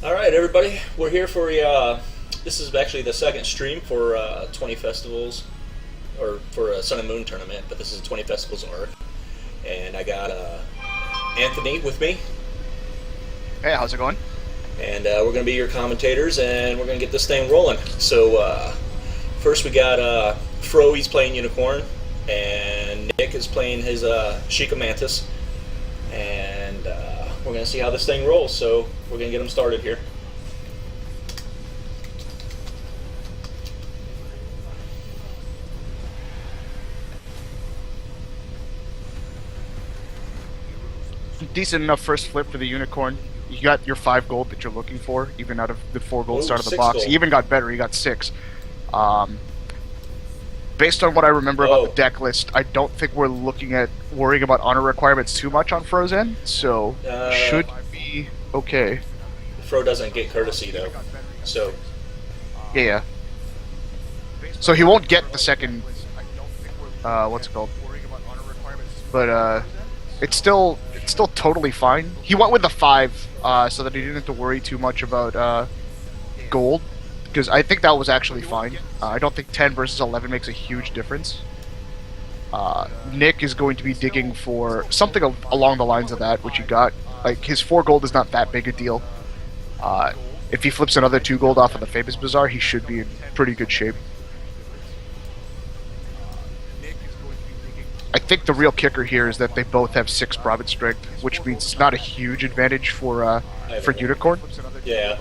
Alright, everybody, we're here for this is actually the second stream for 20 festivals, or for a Sun and Moon tournament, but this is 20 festivals arc. And I got Anthony with me. Hey, how's it going? And we're going to be your commentators, and we're going to get this thing rolling. So, first we got Fro, he's playing Unicorn, and Nick is playing his Sheikah Mantis. And we're going to see how this thing rolls, so we're going to get them started here. Decent enough first flip for the Unicorn. You got your 5 gold that you're looking for, even out of the 4 gold start of the box. Gold. He even got better, he got 6. Based on what I remember about the deck list, I don't think we're looking at worrying about honor requirements too much on Fro's end, so should be okay. Fro doesn't get courtesy though, so... Yeah. So he won't get the second, what's it called? But it's still totally fine. He went with the 5, so that he didn't have to worry too much about gold, because I think that was actually fine. I don't think 10 versus 11 makes a huge difference. Nick is going to be digging for something along the lines of that, which he got. Like, his 4 gold is not that big a deal. If he flips another 2 gold off of the Famous Bazaar, he should be in pretty good shape. I think the real kicker here is that they both have 6 province strength, which means it's not a huge advantage for Unicorn. Yeah.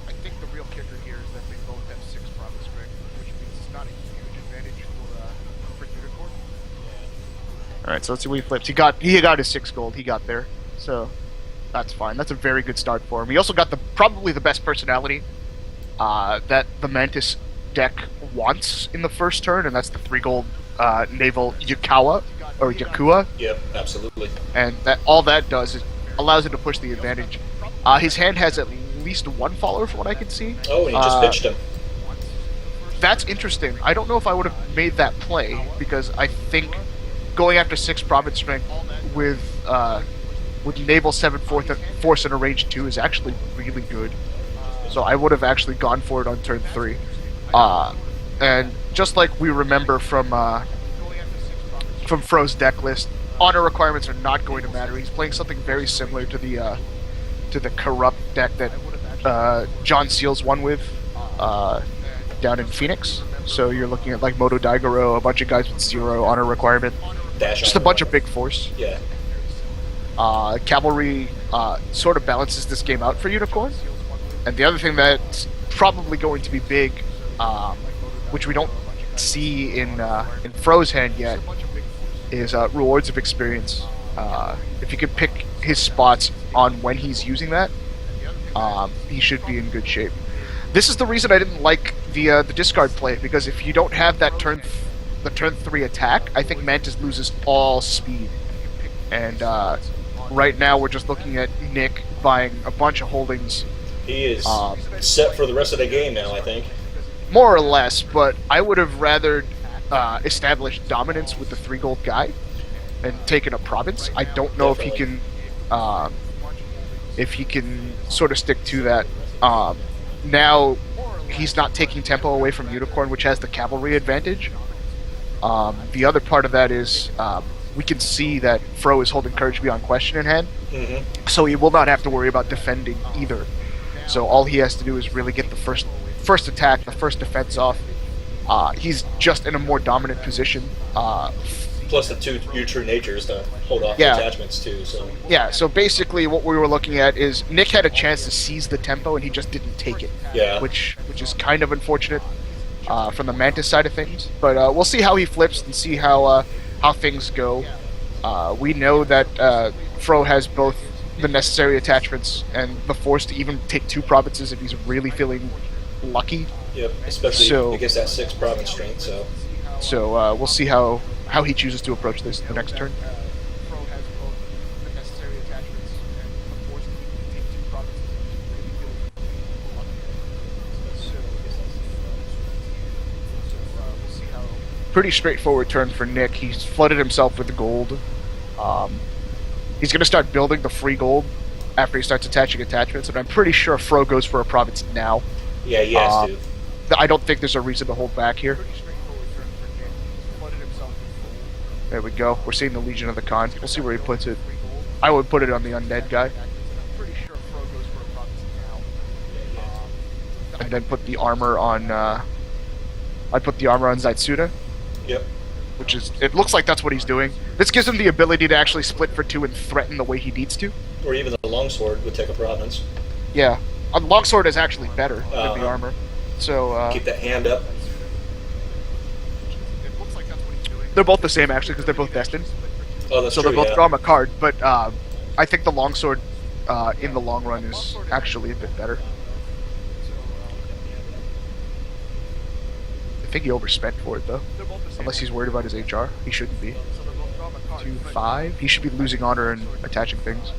I think the real kicker here is that they both have 6 province strength, which means it's not a huge advantage for Unicorn. All right, so let's see what he flips. He got his 6 gold. He got there, so that's fine. That's a very good start for him. He also got probably the best personality that the Mantis deck wants in the first turn, and that's the 3 gold naval Yakua. Yep, absolutely. And all that does is allows him to push the advantage. His hand has at least 1 follower from what I can see. Oh, and he just pitched him. That's interesting. I don't know if I would have made that play, because I think going after 6 province strength with naval 7 force and a range 2 is actually really good. So I would have actually gone for it on turn 3. And just like we remember from Fro's deck list, honor requirements are not going to matter. He's playing something very similar to the corrupt deck that John Seals won with down in Phoenix. So you're looking at like Moto Daigoro, a bunch of guys with 0 honor requirement, just a bunch of big force. Yeah. Cavalry sort of balances this game out for Unicorn. And the other thing that's probably going to be big, which we don't see in Fro's hand yet, is rewards of experience. If you can pick his spots on when he's using that, he should be in good shape. This is the reason I didn't like the discard play, because if you don't have that turn 3 attack, I think Mantis loses all speed. And right now we're just looking at Nick buying a bunch of holdings. He is set for the rest of the game now, I think. More or less, but I would have rather established dominance with the 3 gold guy and taken a province. I don't know Definitely. if he can sort of stick to that. Now he's not taking tempo away from Unicorn, which has the cavalry advantage. The other part of that is we can see that Fro is holding Courage Beyond Question in hand, so he will not have to worry about defending either. So all he has to do is really get the first attack, the first defense off. He's just in a more dominant position. Plus your true natures to hold off the attachments too. So yeah. So basically, what we were looking at is Nick had a chance to seize the tempo, and he just didn't take it. Yeah. Which is kind of unfortunate from the Mantis side of things. But we'll see how he flips and see how things go. We know that Fro has both the necessary attachments and the force to even take 2 provinces if he's really feeling lucky. Yep, especially against that 6 province strength. So we'll see how he chooses to approach this the next turn. Pretty straightforward turn for Nick. He's flooded himself with the gold. He's going to start building the free gold after he starts attaching attachments, and I'm pretty sure Fro goes for a province now. Yeah, he has to. I don't think there's a reason to hold back here. There we go. We're seeing the Legion of the Khan. We'll see where he puts it. I would put it on the undead guy. And then put the armor on, I'd put the armor on Zaitsuda. Yep. Which is, it looks like that's what he's doing. This gives him the ability to actually split for 2 and threaten the way he needs to. Or even the longsword would take a province. Yeah. The longsword is actually better than the armor. So, keep that hand up. They're both the same, actually, because they're both destined. Oh, that's so true, they're both yeah. draw a card, but I think the longsword in the long run is actually a bit better. I think he overspent for it, though. Unless he's worried about his HR. He shouldn't be. 2-5. He should be losing honor and attaching things.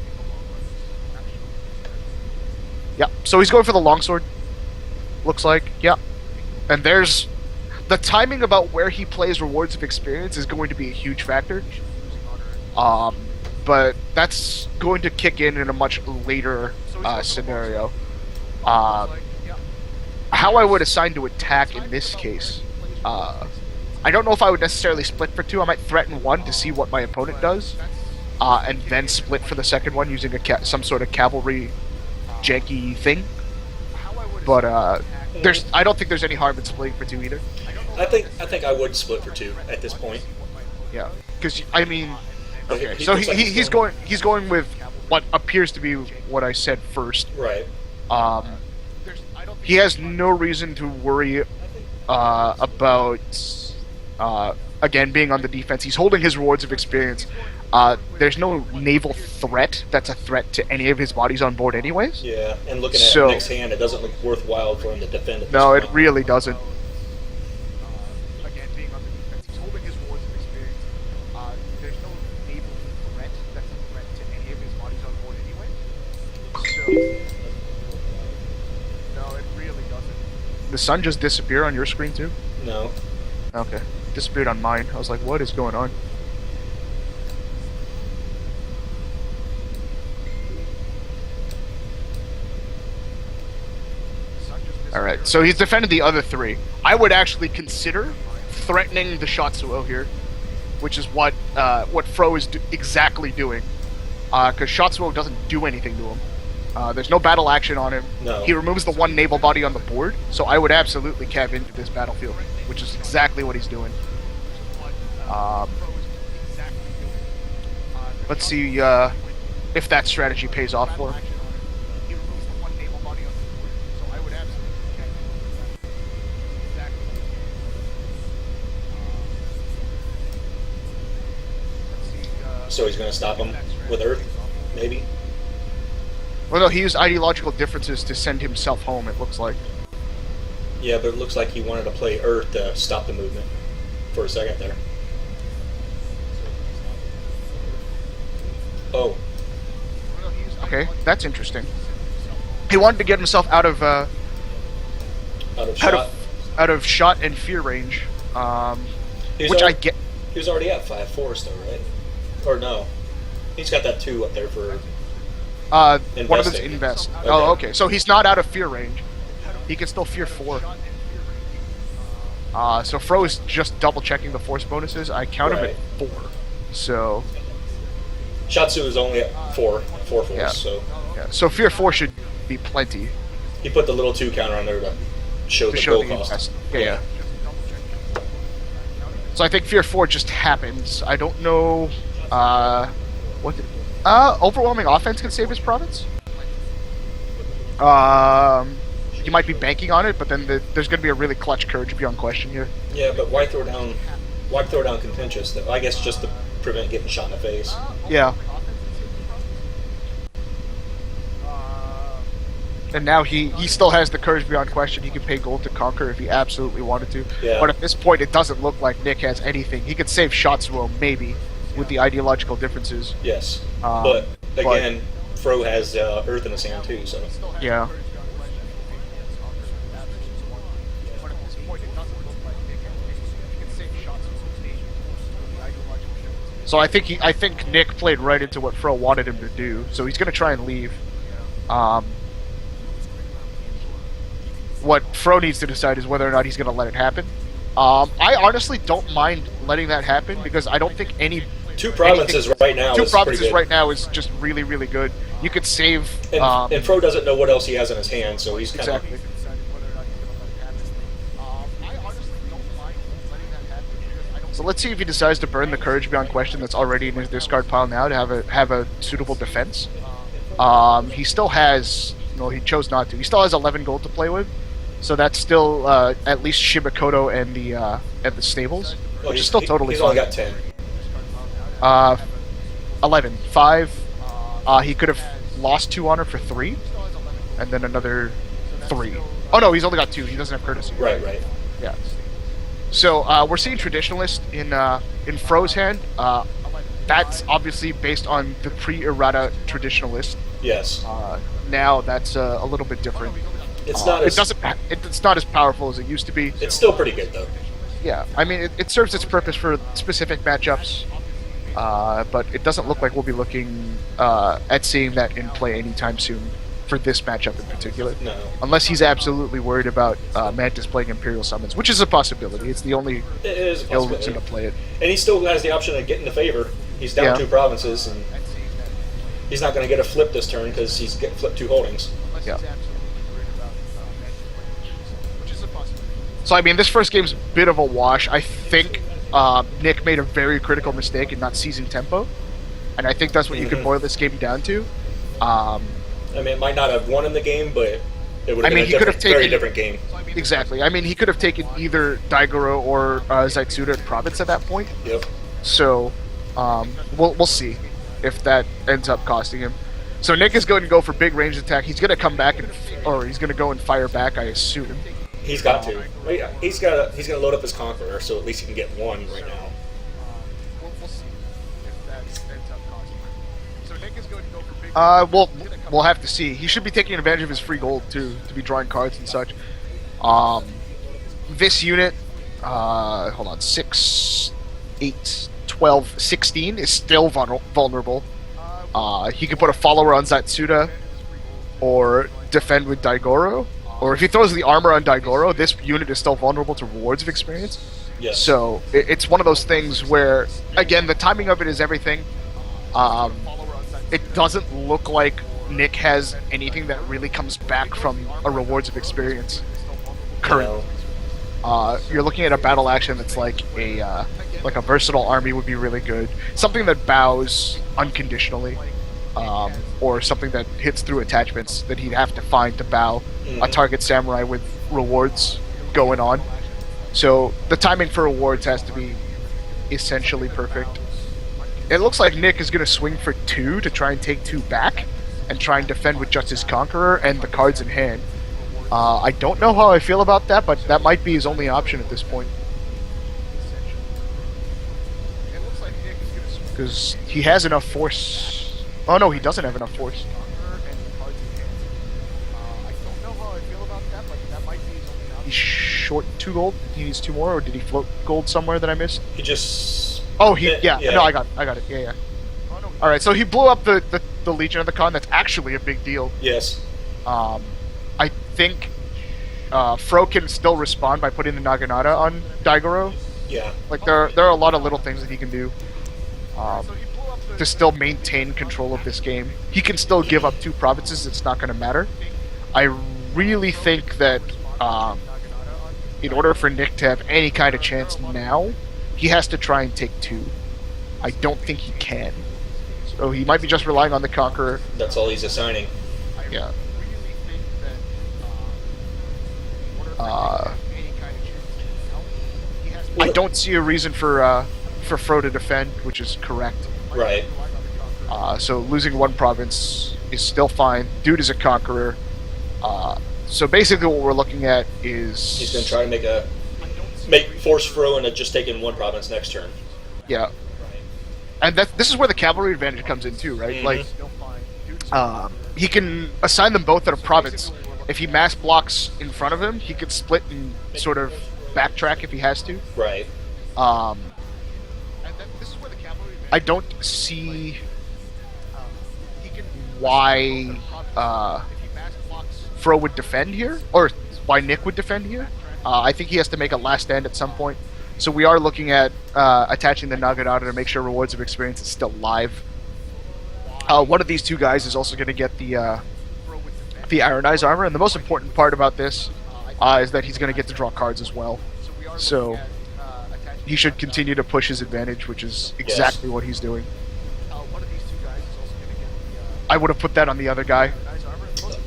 Yeah, so he's going for the longsword. Looks like, yeah. And there's... The timing about where he plays Rewards of Experience is going to be a huge factor. But that's going to kick in a much later scenario. How I would assign to attack in this case, I don't know if I would necessarily split for 2. I might threaten 1 to see what my opponent does, and then split for the second one using some sort of cavalry janky thing. But I don't think there's any harm in splitting for 2 either. I think I would split for 2 at this point. Yeah, because I mean, okay, He so looks like he's going with what appears to be what I said first. Right. He has no reason to worry about again being on the defense. He's holding his Rewards of Experience. There's no naval threat that's a threat to any of his bodies on board anyways. Yeah, and looking at next hand, it doesn't look worthwhile for him to defend it. No, it really doesn't. Again, being on the defense, he's holding his Rewards of Experience. There's no naval threat that's a threat to any of his bodies on board anyway. So, no, it really doesn't. The sun just disappeared on your screen too? No. Okay. Disappeared on mine. I was like, what is going on? Alright, so he's defended the other 3. I would actually consider threatening the Shatsuo here, which is what Fro is exactly doing. Because Shatsuo doesn't do anything to him. There's no battle action on him. No. He removes the 1 naval body on the board, so I would absolutely cav into this battlefield, which is exactly what he's doing. Let's see if that strategy pays off for him. So he's going to stop him with Earth, maybe? Well, no, he used ideological differences to send himself home, it looks like. Yeah, but it looks like he wanted to play Earth to stop the movement for a second there. Oh. Okay, that's interesting. He wanted to get himself out of shot and fear range, which I get. He was already at 5 force though, right? Or no? He's got that 2 up there for. One of them's invest. Okay. Oh, okay. So he's not out of fear range. He can still fear 4. So Fro is just double checking the force bonuses. I count him at 4. So. Shatsu is only at 4 force, yeah. So. Yeah. So fear 4 should be plenty. He put the little 2 counter on there to show the goal cost. Invest. Yeah. So I think fear 4 just happens. I don't know. What? Overwhelming offense can save his province. You might be banking on it, but then there's going to be a really clutch courage beyond question here. Yeah, but why throw down? Why throw down contentious? Though? I guess just to prevent getting shot in the face. Yeah. And now he still has the courage beyond question. He can pay gold to conquer if he absolutely wanted to. Yeah. But at this point, it doesn't look like Nick has anything. He could save Shatsuo, maybe, with the ideological differences. Yes. But again, Fro has Earth in his hand too, so. Yeah. So I think Nick played right into what Fro wanted him to do. So he's going to try and leave. What Fro needs to decide is whether or not he's going to let it happen. I honestly don't mind letting that happen because I don't think two provinces right now. Two provinces right now is just really, really good. You could save. And Fro doesn't know what else he has in his hand, so he's kind exactly. So let's see if he decides to burn the Courage Beyond Question that's already in his discard pile now to have a suitable defense. He still has. No, he chose not to. He still has 11 gold to play with, so that's still at least Shibakoto and the stables, which is still totally he's fine. Only got 10. 11. 5. He could have lost 2 honor for 3, and then another 3. Oh no, he's only got 2. He doesn't have courtesy. Right. Yeah. So we're seeing Traditionalist in Fro's hand. That's obviously based on the pre-errata Traditionalist. Yes. Now that's a little bit different. It's not. It's not as powerful as it used to be. It's still pretty good though. Yeah, I mean it serves its purpose for specific matchups, but it doesn't look like we'll be looking at seeing that in play anytime soon for this matchup in particular. No. Unless he's absolutely worried about Mantis playing Imperial Summons, which is a possibility. It's the only reason to play it. And he still has the option of getting the favor. He's down 2 provinces, and he's not going to get a flip this turn because he's flipped 2 holdings. Yeah. So I mean, this first game's a bit of a wash. I think Nick made a very critical mistake in not seizing tempo, and I think that's what you could boil this game down to. I mean, it might not have won in the game, but it would have been a very different game. Exactly. I mean, he could have taken either Daigoro or Zaitsuda at province at that point. Yep. So we'll see if that ends up costing him. So Nick is going to go for big range attack. He's going to come back or he's going to go and fire back, I assume. He's got to. He's going to load up his Conqueror, so at least he can get 1 right now. We'll see if that ends up costing him. So Nick is going to go for big. We'll have to see. He should be taking advantage of his free gold to be drawing cards and such. This unit, hold on, 6, 8, 12, 16 is still vulnerable. He could put a follower on Zatsuda or defend with Daigoro. Or if he throws the armor on Daigoro, this unit is still vulnerable to rewards of experience. Yes. So it's one of those things where, again, the timing of it is everything. It doesn't look like Nick has anything that really comes back from a rewards of experience currently. You're looking at a battle action that's like a versatile army would be really good. Something that bows unconditionally, or something that hits through attachments that he'd have to find to bow a target samurai with rewards going on. So the timing for rewards has to be essentially perfect. It looks like Nick is going to swing for 2 to try and take 2 back and try and defend with just his Conqueror and the cards in hand. I don't know how I feel about that, but that might be his only option at this point. Because he has enough force. Oh no, he doesn't have enough force. He's short 2 gold. He needs 2 more, or did he float gold somewhere that I missed? He just. Oh, yeah. No, I got it. Yeah. All right, so he blew up the Legion of the Con. That's actually a big deal. Yes. I think Fro can still respond by putting the Naginata on Daigoro. Yeah. Like there are a lot of little things that he can do to still maintain control of this game. He can still give up 2 provinces. It's not going to matter. I really think that in order for Nick to have any kind of chance now, he has to try and take 2. I don't think he can. So he might be just relying on the Conqueror. That's all he's assigning. Yeah. I don't see a reason for Fro to defend, which is correct. Right. So losing 1 province is still fine. Dude is a Conqueror. So basically what we're looking at is... He's going to try to force Fro into just taking 1 province next turn. Yeah. And this is where the cavalry advantage comes in too, right? Mm-hmm. Like, he can assign them both at a province. If he mass blocks in front of him, he can split and sort of backtrack if he has to. Right. And this is where the cavalry advantage I don't see why Fro would defend here, or why Nick would defend here. I think he has to make a last stand at some point. So we are looking at attaching the Ganador to make sure Rewards of Experience is still live. One of these two guys is also going to get the Iron Eyes armor, and the most important part about this is that he's going to get to draw cards as well. So he should continue to push his advantage, which is exactly what he's doing. I would have put that on the other guy.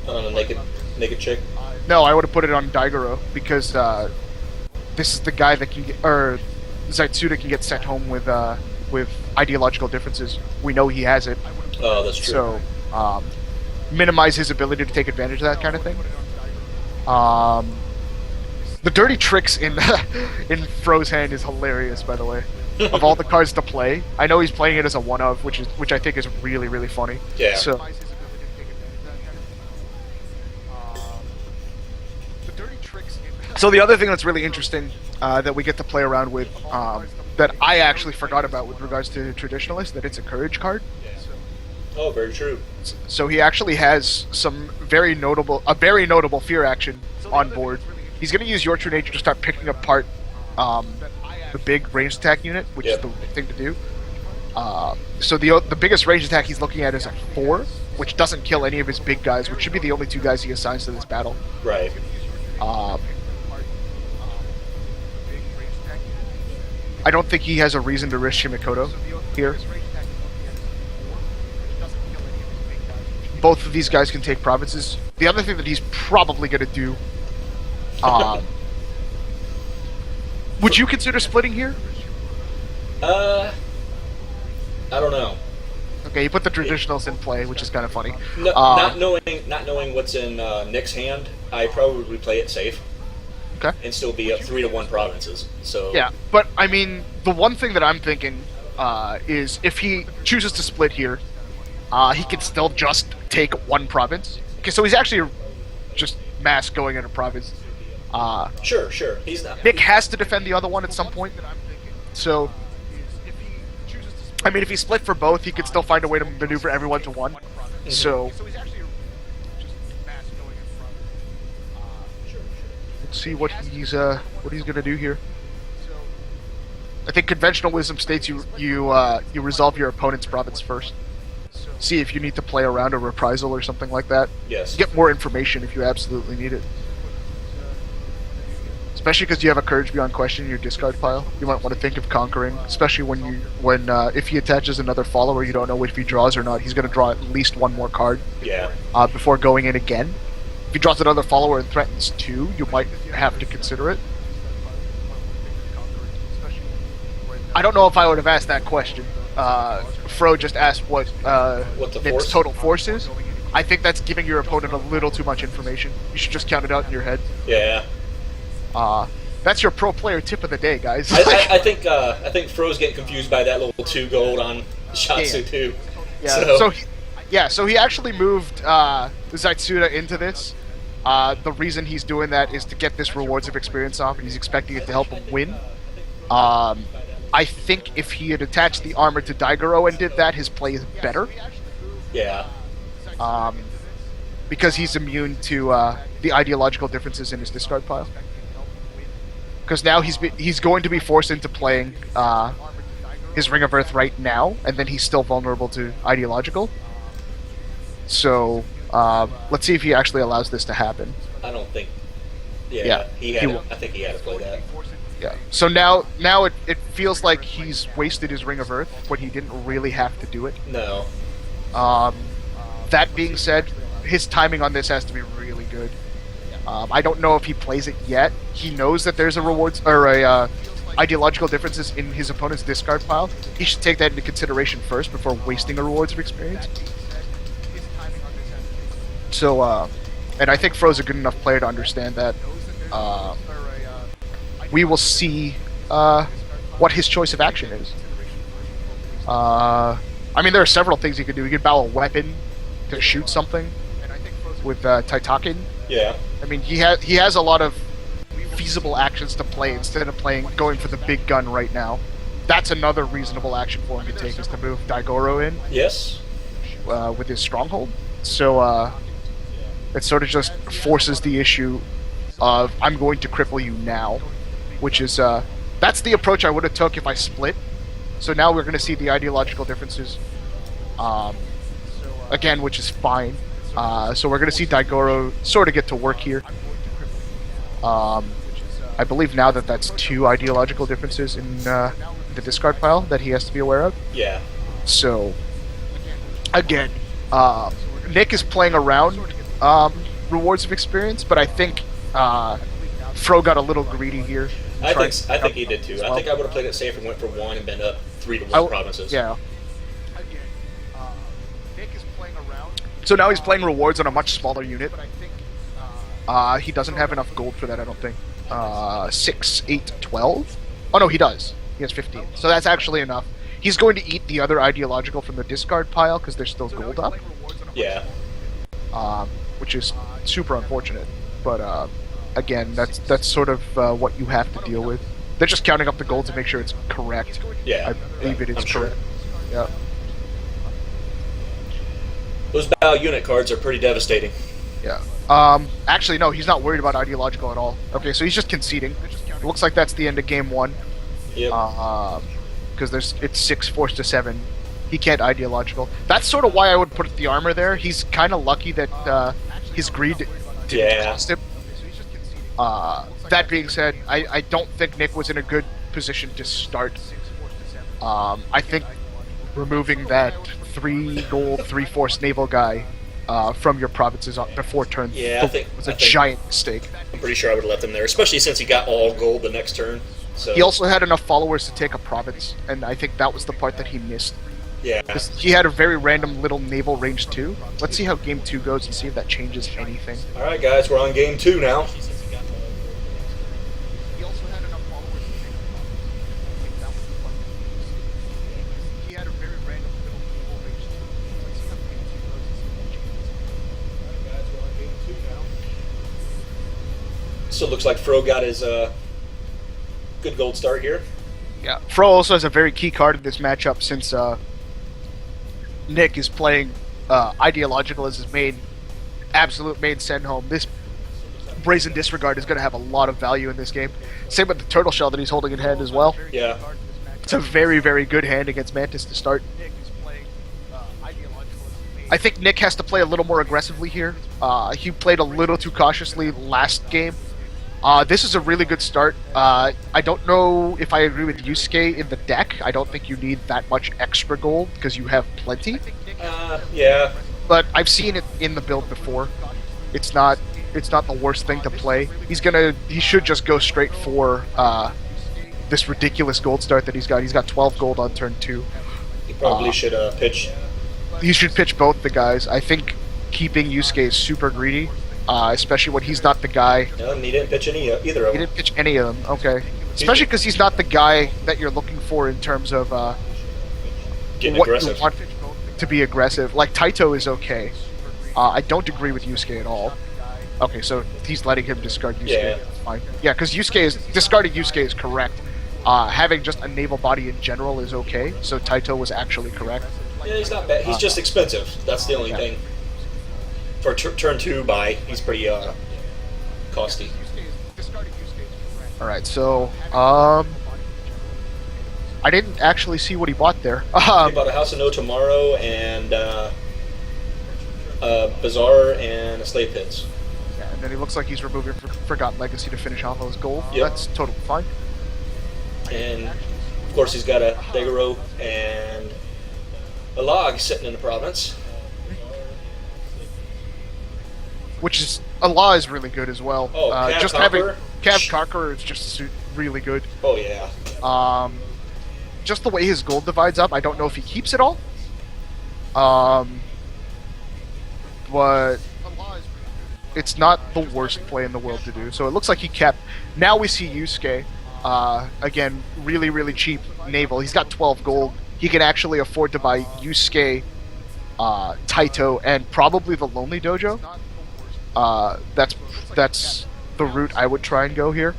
On a naked chick? No, I would have put it on Daigoro, because this is the guy that can get, or Zaitsuda can get sent home with ideological differences. We know he has it. Oh, that's true. So, minimize his ability to take advantage of that kind of thing. The dirty tricks in in Fro's hand is hilarious, by the way. Of all the cards to play, I know he's playing it as a one of, which I think is really, really funny. Yeah. So the other thing that's really interesting that we get to play around with, that I actually forgot about with regards to Traditionalist, that it's a courage card. Oh, very true. So he actually has a very notable fear action on board. He's going to use your true nature to start picking apart the big ranged attack unit, which is the thing to do. So the biggest ranged attack he's looking at is a 4, which doesn't kill any of his big guys, which should be the only 2 guys he assigns to this battle. Right. I don't think he has a reason to risk Shimikoto here. Both of these guys can take provinces. The other thing that he's probably going to do... would you consider splitting here? I don't know. Okay, you put the traditionals in play, which is kind of funny. No, not knowing what's in Nick's hand, I probably play it safe. Okay. And still be up 3-1 provinces. So yeah, but I mean, the one thing that I'm thinking is if he chooses to split here, he can still just take 1 province. Okay, so he's actually just mass going into province. Sure. He's not. Nick has to defend the other one at some point. So, I mean, if he split for both, he could still find a way to maneuver everyone to 1. Mm-hmm. So, let's see what he's gonna do here. I think conventional wisdom states you resolve your opponent's province first. See if you need to play around a reprisal or something like that. Yes. Get more information if you absolutely need it. Especially because you have a courage beyond question in your discard pile. You might want to think of conquering, especially when if he attaches another follower, you don't know if he draws or not. He's going to draw at least 1 more card. Yeah. Before going in again. If he draws another follower and threatens 2, you might have to consider it. I don't know if I would have asked that question. Fro just asked what Nick's total force is. I think that's giving your opponent a little too much information. You should just count it out in your head. Yeah. That's your pro player tip of the day, guys. I think Fro's getting confused by that little 2 gold on Shatsu too. Yeah. So he actually moved Zaitsuda into this. The reason he's doing that is to get this rewards of experience off, and he's expecting it to help him win. I think if he had attached the armor to Daigoro and did that, his play is better. Yeah. Because he's immune to the ideological differences in his discard pile. Because now he's going to be forced into playing his Ring of Earth right now, and then he's still vulnerable to ideological. So let's see if he actually allows this to happen. I don't think. Yeah. I think he had to play that. Yeah. So now it feels like he's wasted his Ring of Earth when he didn't really have to do it. No. That being said, his timing on this has to be really good. I don't know if he plays it yet. He knows that there's a rewards or a ideological differences in his opponent's discard pile. He should take that into consideration first before wasting a rewards of experience. So, and I think Fro's a good enough player to understand that. We will see what his choice of action is. I mean, there are several things he could do. He could bow a weapon to shoot something with Taitakin. Yeah. I mean, he has a lot of feasible actions to play instead of going for the big gun right now. that's another reasonable action for him to take, is to move Daigoro in Yes. with his stronghold. So it sort of just forces the issue of, I'm going to cripple you now, which is that's the approach I would have took if I split. So now we're going to see the ideological differences again, which is fine. So we're going to see Daigoro sort of get to work here. I believe now that that's 2 ideological differences in the discard pile that he has to be aware of. Yeah. So, again, Nick is playing around rewards of experience, but I think Fro got a little greedy here. I think he did too. Well. I think I would have played it safe and went for 1 and been up 3 to 1 provinces. Yeah. So now he's playing rewards on a much smaller unit. He doesn't have enough gold for that, I don't think. 6, 8, 12? Oh no, he does. He has 15. So that's actually enough. He's going to eat the other ideological from the discard pile because there's still gold up. Yeah. Which is super unfortunate. But again, that's sort of what you have to deal with. They're just counting up the gold to make sure it's correct. Yeah. I believe it is correct. Yeah. Those bow unit cards are pretty devastating. Yeah. Actually, no, he's not worried about ideological at all. Okay, so he's just conceding. It looks like that's the end of game 1. Yep. Because it's 6 forced to 7. He can't ideological. That's sort of why I would put the armor there. He's kind of lucky that his greed didn't cost him. That being said, I don't think Nick was in a good position to start. I think removing that 3 gold, 3 force naval guy from your provinces before turn was a giant mistake. I'm pretty sure I would have left him there, especially since he got all gold the next turn. So. He also had enough followers to take a province, and I think that was the part that he missed. Yeah. He had a very random little naval range too. Let's see how game 2 goes and see if that changes anything. Alright guys, we're on game 2 now. So it looks like Fro got his good gold start here. Yeah, Fro also has a very key card in this matchup since Nick is playing ideological as his absolute main send home. This Brazen Disregard is going to have a lot of value in this game. Same with the Turtle Shell that he's holding in hand as well. Yeah. It's a very, very good hand against Mantis to start. I think Nick has to play a little more aggressively here. He played a little too cautiously last game. This is a really good start. I don't know if I agree with Yusuke in the deck. I don't think you need that much extra gold because you have plenty. Yeah. But I've seen it in the build before. It's not the worst thing to play. He should just go straight for this ridiculous gold start that he's got. He's got 12 gold on turn 2. He probably should pitch. He should pitch both the guys. I think keeping Yusuke is super greedy. Especially when he's not the guy. No, he didn't pitch either of them. He didn't pitch any of them, okay. Especially because he's not the guy that you're looking for in terms of getting aggressive. You want to be aggressive. Like, Taito is okay. I don't agree with Yusuke at all. Okay, so he's letting him discard Yusuke. Yeah. Fine. Yeah, because discarding Yusuke is correct. Having just a naval body in general is okay, so Taito was actually correct. Yeah, he's not bad. He's just expensive. That's the only thing. For turn 2 buy, he's pretty costly. Alright, so I didn't actually see what he bought there. He bought a House of No Tomorrow and Bazaar and a Slave Pits. Yeah, and then he looks like he's removing Forgotten Legacy to finish off those gold. Yep. That's totally fine. And of course he's got a Daigoro and a log sitting in the province. Which is, Allah is really good as well. Oh, just having Cav Conqueror is just really good. Oh yeah. Just the way his gold divides up, I don't know if he keeps it all. But it's not the worst play in the world to do. So it looks like he kept. Now we see Yusuke. Again, really, really cheap naval. He's got 12 gold. He can actually afford to buy Yusuke, Taito, and probably the Lonely Dojo. That's the route I would try and go here.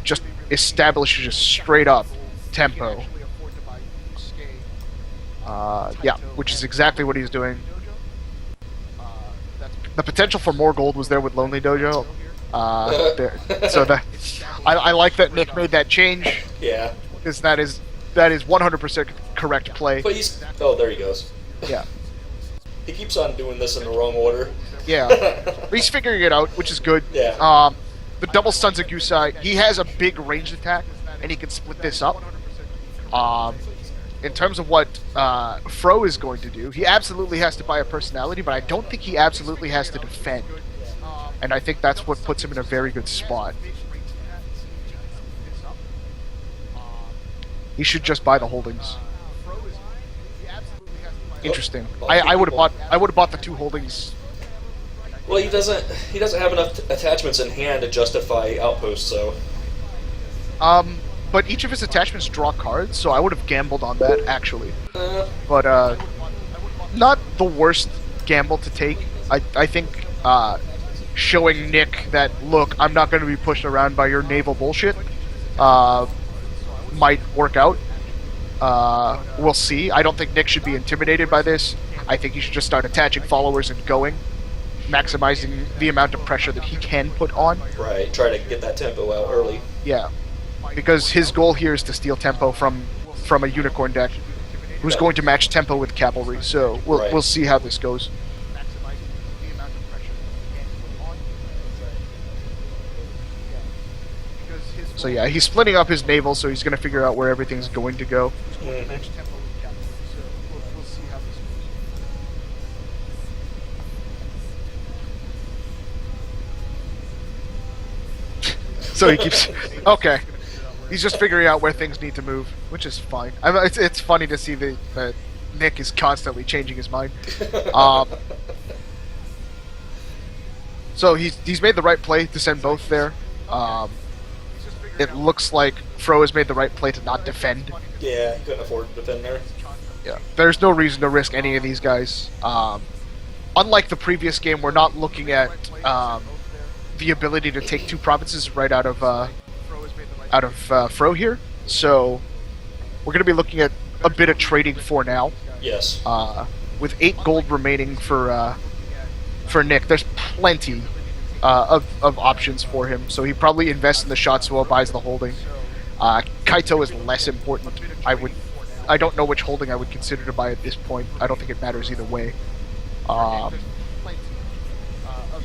Just establish just straight up tempo. Yeah, which is exactly what he's doing. The potential for more gold was there with Lonely Dojo. So I like that Nick made that change. Yeah. Because that is 100% correct play. But he's... Oh, there he goes. Yeah. He keeps on doing this in the wrong order. Yeah. But he's figuring it out, which is good. Yeah. The double Sanzagusai, he has a big ranged attack, and he can split this up. In terms of what Fro is going to do, he absolutely has to buy a personality, but I don't think he absolutely has to defend. And I think that's what puts him in a very good spot. He should just buy the holdings. Interesting. I would have bought the 2 holdings. Well, he doesn't have enough attachments in hand to justify outposts, so... But each of his attachments draw cards, so I would have gambled on that, actually. But, not the worst gamble to take. I think, showing Nick that, look, I'm not going to be pushed around by your naval bullshit, might work out. We'll see. I don't think Nick should be intimidated by this. I think he should just start attaching followers and going, maximizing the amount of pressure that he can put on. Right, try to get that tempo out early. Yeah. Because his goal here is to steal tempo from a unicorn deck who's going to match tempo with cavalry. So we'll see how this goes. So yeah, he's splitting up his naval, so he's going to figure out where everything's going to go. So he keeps... Okay. He's just figuring out where things need to move, which is fine. It's funny to see that Nick is constantly changing his mind. So he's made the right play to send both there. It looks like Fro has made the right play to not defend. Yeah, he couldn't afford to defend there. Yeah, there's no reason to risk any of these guys. Unlike the previous game, we're not looking at the ability to take 2 provinces right out of Fro here. So we're going to be looking at a bit of trading for now. Yes. With 8 gold remaining for Nick, there's plenty of options for him. So he probably invests in the Shatsuo, buys the holding. Kaito is less important. I don't know which holding I would consider to buy at this point. I don't think it matters either way.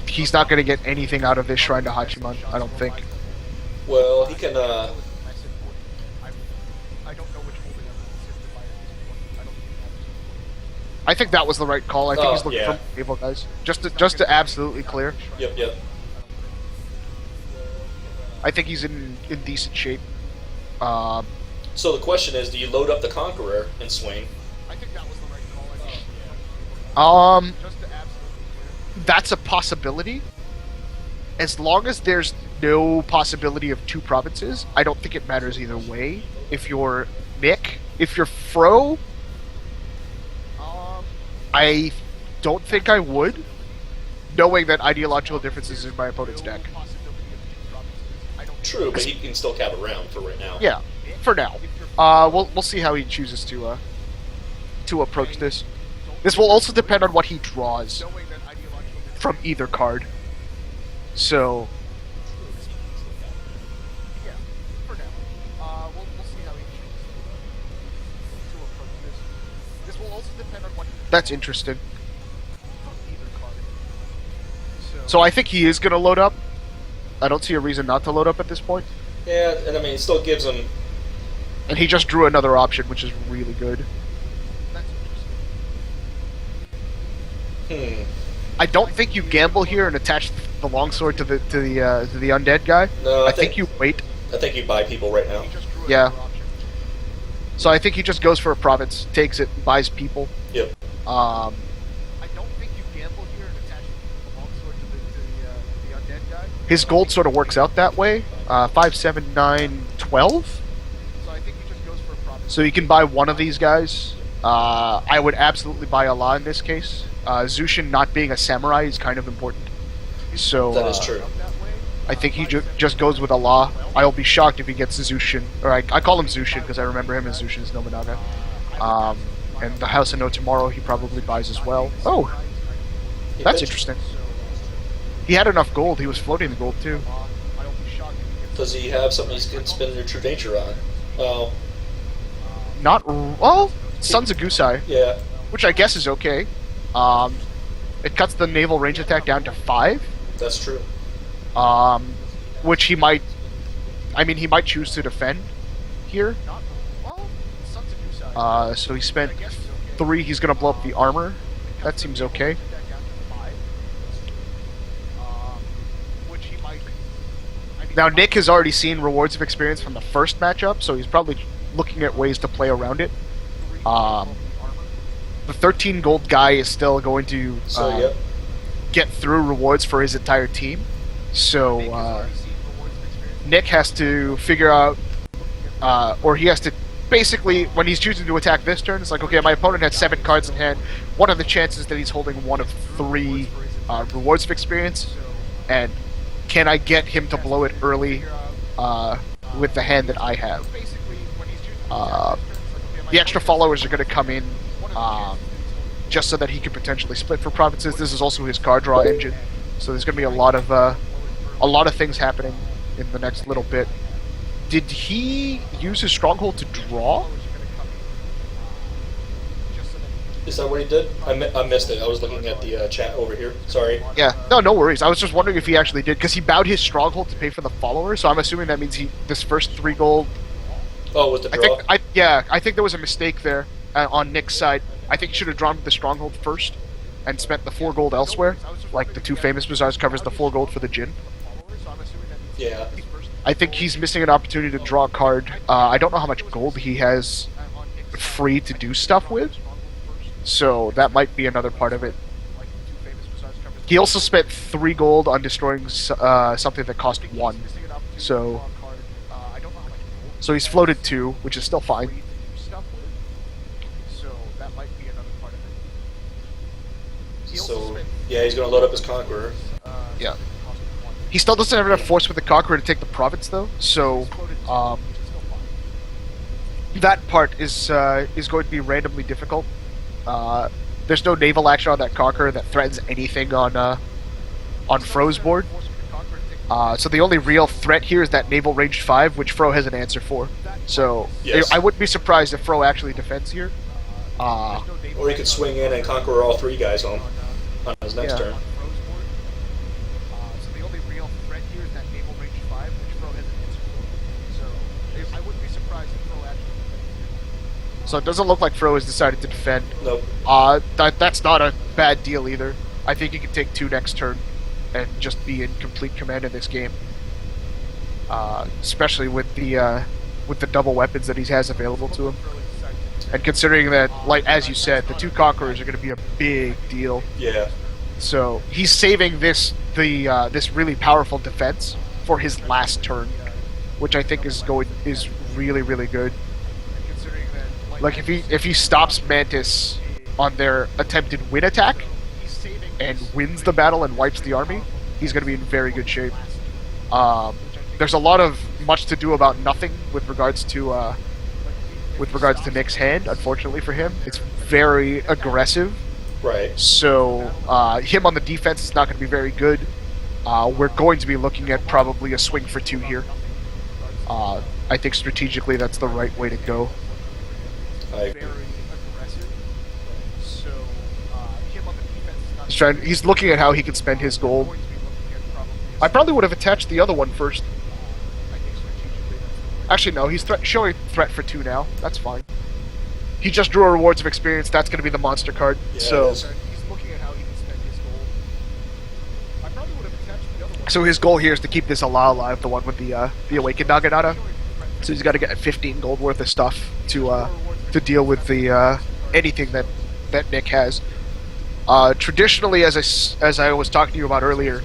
He's not going to get anything out of this Shrine to Hachiman, I don't think. Well, he can, I think that was the right call. I think he's looking for naval guys. Just to absolutely clear. Yep. I think he's in decent shape. So the question is, do you load up the Conqueror and swing? I think that was the right call. That's a possibility. As long as there's no possibility of 2 provinces, I don't think it matters either way. If you're Nick, if you're Fro, I don't think I would, knowing that ideological differences in my opponent's deck. True, but he can still cap around for right now. Yeah, for now. We'll see how he chooses to approach this. This will also depend on what he draws from either card. So... Yeah, for now. We'll see how he chooses to approach this. This will also depend on what... That's interesting. So I think he is going to load up. I don't see a reason not to load up at this point. Yeah, and I mean, it still gives him... And he just drew another option, which is really good. I don't think you gamble here and attach the longsword to the undead guy. No, I think you wait. I think you buy people right now. Yeah. So I think he just goes for a province, takes it, buys people. Yep. I don't think you gamble here and attach the longsword to the undead guy. His gold sort of works out that way. 5, 7, 9, 12. So I think he just goes for a province. So you can buy one of these guys. I would absolutely buy Allah in this case. Zushin not being a samurai is kind of important. So that is true. I think he just goes with Allah. I'll be shocked if he gets Zushin, or I call him Zushin because I remember him as Zushin's Nobunaga. And the House of No Tomorrow he probably buys as well. Oh, that's interesting. He had enough gold. He was floating the gold too. Does he have something he can spend their true nature on? Oh. Not well. Sons of Gusai. Yeah. Which I guess is okay. It cuts the naval range attack down to 5. That's true. Which he might. I mean, he might choose to defend here. So he spent 3. He's gonna blow up the armor. That seems okay. Now Nick has already seen rewards of experience from the first matchup, so he's probably looking at ways to play around it. The 13 gold guy is still going to get through rewards for his entire team. So Nick has to figure out, or he has to basically, when he's choosing to attack this turn, it's like, okay, my opponent had 7 cards in hand. What are the chances that he's holding one of 3 rewards of experience? And can I get him to blow it early with the hand that I have? The extra followers are going to come in just so that he can potentially split for provinces. This is also his card draw engine, so there's going to be a lot of things happening in the next little bit. Did he use his stronghold to draw? Is that what he did? I missed it. I was looking at the chat over here. Sorry. Yeah. No worries. I was just wondering if he actually did, because he bowed his stronghold to pay for the follower. So I'm assuming that means this first 3 gold. Oh, with the draw. I think there was a mistake there on Nick's side. I think he should have drawn the stronghold first and spent the 4 gold elsewhere, like the 2 famous bazaars covers the 4 gold for the Jin. Yeah. I think he's missing an opportunity to draw a card. I don't know how much gold he has free to do stuff with, so that might be another part of it. He also spent 3 gold on destroying something that cost 1, so he's floated 2, which is still fine. So yeah, he's gonna load up his Conqueror. Yeah. He still doesn't have enough force with the Conqueror to take the province, though. So that part is going to be randomly difficult. There's no naval action on that Conqueror that threatens anything on Fro's board. So the only real threat here is that naval range 5, which Fro has an answer for. So yes. I wouldn't be surprised if Fro actually defends here. Or he could swing in and conquer all 3 guys on his next turn. So the only real threat here is that naval range 5, which Fro has an answer for. So I wouldn't be surprised if Fro actually defends. So it doesn't look like Fro has decided to defend. Nope. That's not a bad deal either. I think he can take 2 next turn and just be in complete command of this game. Especially with the double weapons that he has available to him. And considering that, like as you said, the 2 Conquerors are going to be a big deal. Yeah. So he's saving this really powerful defense for his last turn, which I think is really, really good. Like if he stops Mantis on their attempted win attack and wins the battle and wipes the army, he's going to be in very good shape. There's a lot of much to do about nothing with regards to Nick's hand. Unfortunately for him, it's very aggressive. Right. So him on the defense is not going to be very good. We're going to be looking at probably a swing for 2 here. I think strategically that's the right way to go. I agree. He's looking at how he can spend his gold. I probably would have attached the other one first. Actually, no, he's showing threat for 2 now. That's fine. He just drew a rewards of experience. That's going to be the monster card. Yeah, so he's looking at how he can spend his gold. I probably would have attached the other one. So his goal here is to keep this Allah alive, the one with the awakened Naginata. So he's got to get 15 gold worth of stuff to deal with the anything that Nick has. Traditionally, as I was talking to you about earlier,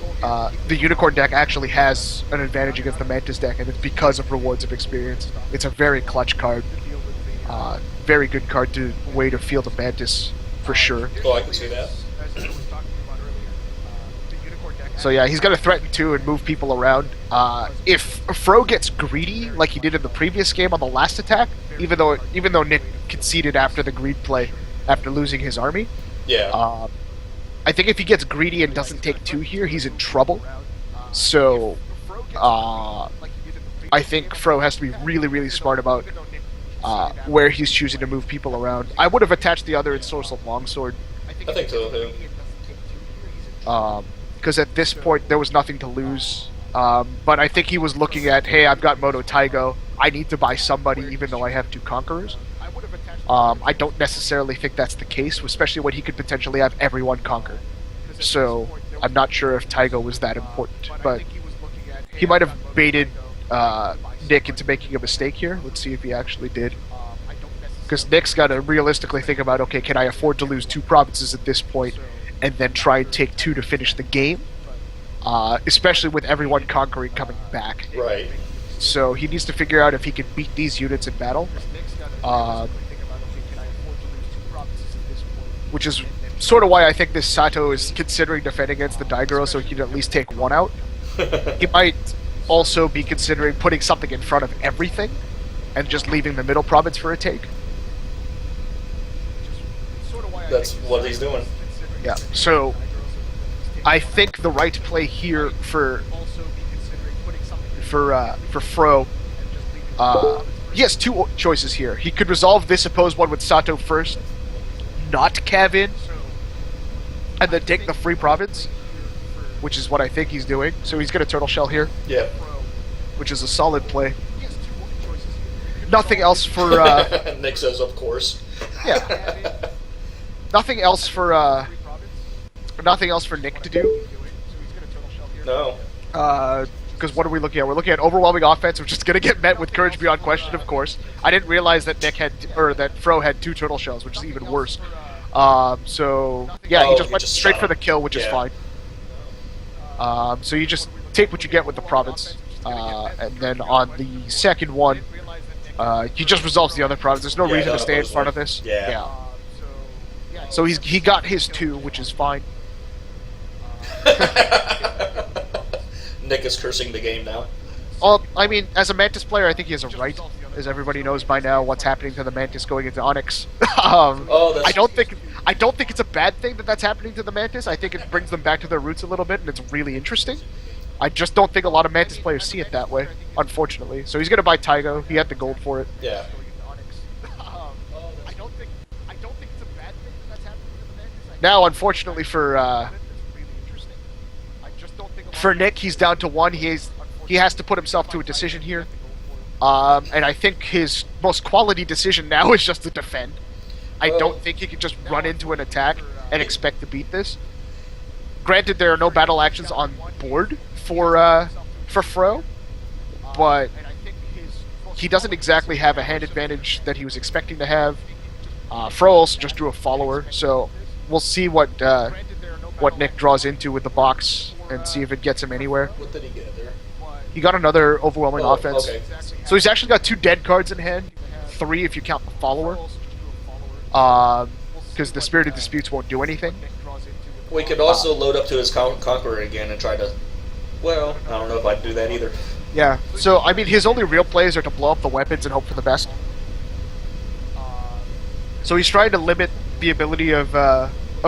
the Unicorn deck actually has an advantage against the Mantis deck, and it's because of rewards of experience. It's a very clutch card. Very good card way to field a Mantis, for sure. Oh, I can see that. So yeah, he's going to threaten 2 and move people around. If Fro gets greedy, like he did in the previous game on the last attack, even though Nick conceded after the greed play, after losing his army, Yeah. I think if he gets greedy and doesn't take 2 here, he's in trouble. So, I think Fro has to be really, really smart about where he's choosing to move people around. I would have attached the other Ensorcelled Longsword. I think so, too. Because at this point, there was nothing to lose. But I think he was looking at, hey, I've got Moto Taigo. I need to buy somebody even though I have 2 Conquerors. I don't necessarily think that's the case, especially when he could potentially have everyone conquer. So, I'm not sure if Taigo was that important. But he might have baited Nick into making a mistake here. Let's see if he actually did. Because Nick's got to realistically think about, okay, can I afford to lose 2 provinces at this point, and then try and take 2 to finish the game? Especially with everyone conquering coming back. Right. So he needs to figure out if he can beat these units in battle. Which is sort of why I think this Sato is considering defending against the Daigoro so he can at least take 1 out. He might also be considering putting something in front of everything and just leaving the middle province for a take. That's what he's doing. Yeah, so I think the right play here for Fro, he has 2 choices here. He could resolve this opposed one with Sato first, not cav in, and then take the free province, which is what I think he's doing. So he's going to Turtle Shell here. Yeah. Which is a solid play. Nothing else for... Nick says, of course. Yeah. Nothing else for Nick to do. No. Because what are we looking at? We're looking at overwhelming offense, which is going to get met with courage beyond question, of course. I didn't realize that that Fro had 2 turtle shells, which is even worse. So yeah, he just went straight for the kill, which is fine. So you just take what you get with the province, and then on the second one, he just resolves the other province. There's no reason to stay in front of this. Yeah. So he got his 2, which is fine. Nick is cursing the game now. Well, I mean, as a Mantis player, I think he has a right. As everybody knows by now, what's happening to the Mantis going into Onyx. I don't think it's a bad thing that that's happening to the Mantis. I think it brings them back to their roots a little bit, and it's really interesting. I just don't think a lot of Mantis players see it that way, unfortunately. So he's going to buy Taigo. He had the gold for it. Yeah. I don't think it's a bad thing that that's happening to the Mantis. Now, unfortunately for Nick, he's down to 1. He has to put himself to a decision here. And I think his most quality decision now is just to defend. I don't think he can just run into an attack and expect to beat this. Granted, there are no battle actions on board for Fro, but he doesn't exactly have a hand advantage that he was expecting to have. Fro also just drew a follower, so we'll see what Nick draws into with the box and see if it gets him anywhere. What did he get there? He got another overwhelming offense. Okay. So he's actually got 2 dead cards in hand, 3 if you count the follower. Because the Spirited Disputes won't do anything. We could also load up to his Conqueror again and try to... Well, I don't know if I'd do that either. Yeah, so I mean his only real plays are to blow up the weapons and hope for the best. So he's trying to limit the ability of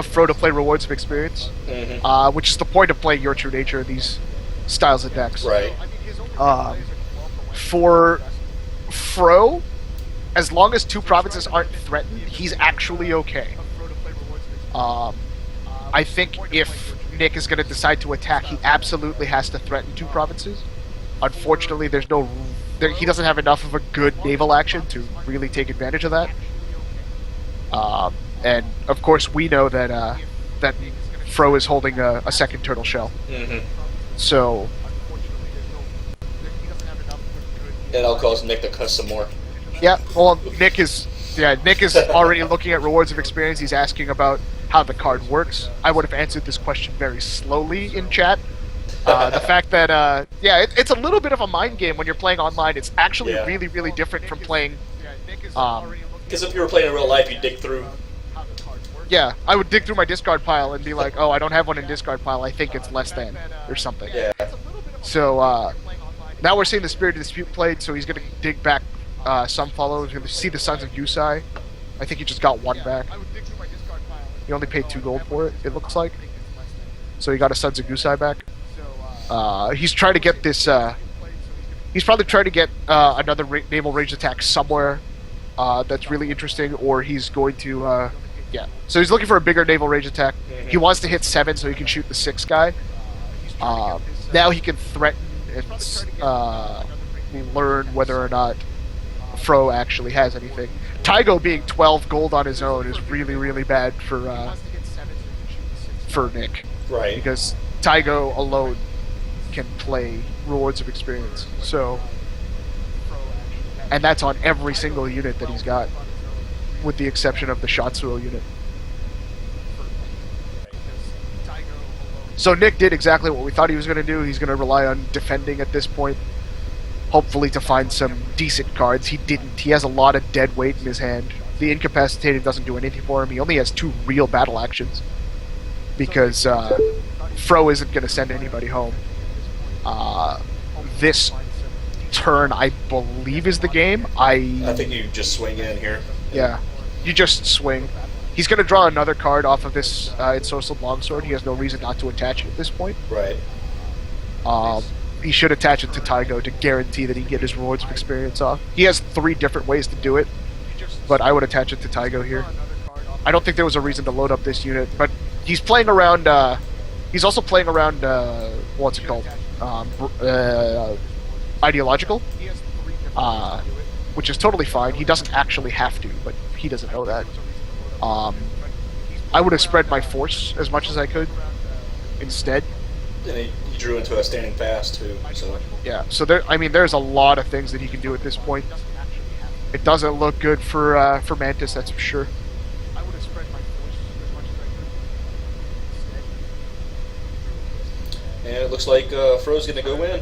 Fro to play Rewards of Experience, which is the point of playing Your True Nature in these styles of decks. Right. For Fro, as long as 2 provinces aren't threatened, he's actually okay. I think if Nick is going to decide to attack, he absolutely has to threaten 2 provinces. Unfortunately, he doesn't have enough of a good naval action to really take advantage of that. And of course, we know that that Fro is holding a second turtle shell. So it'll cause Nick to cuss some more. yeah, well, Nick is already looking at Rewards of Experience. He's asking about how the card works. I would have answered this question very slowly in chat. The fact that it's a little bit of a mind game when you're playing online. It's actually really, really different from playing. Because if you were playing in real life, you'd dig through. Yeah, I would dig through my discard pile and be like, oh, I don't have one in discard pile. I think it's less than or something. Yeah. So now we're seeing the Spirit of Dispute played, so he's going to dig back some follow. He's going to see the Sons of Yusai. I think he just got one back. He only paid 2 gold for it, it looks like. So he got a Sons of Yusai back. He's trying to get this... he's probably trying to get another naval range attack somewhere that's really interesting, or he's going to... yeah. So he's looking for a bigger naval range attack. He wants to hit 7 so he can shoot the 6 guy. Now he can threaten and learn whether or not Fro actually has anything. Tygo being 12 gold on his own is really, really bad for Nick. Right. Because Tygo alone can play Rewards of Experience. So, and that's on every single unit that he's got, with the exception of the Shatsuo unit. So Nick did exactly what we thought he was going to do. He's going to rely on defending at this point, hopefully to find some decent cards. He didn't. He has a lot of dead weight in his hand. The Incapacitated doesn't do anything for him. He only has 2 real battle actions, because Fro isn't going to send anybody home. This turn, I believe, is the game. I think you just swing in here. Yeah, you just swing. He's going to draw another card off of this Ensorcelled Longsword. He has no reason not to attach it at this point. Right. He should attach it to Tygo to guarantee that he can get his Rewards of Experience off. He has 3 different ways to do it, but I would attach it to Tygo here. I don't think there was a reason to load up this unit, but he's playing around... he's also playing around... what's it called? Ideological. Which is totally fine. He doesn't actually have to, but he doesn't know that. I would have spread my force as much as I could instead. And he drew into a standing fast too. So yeah, so there's a lot of things that he can do at this point. It doesn't look good for Mantis, that's for sure. And it looks like Fro's gonna go in.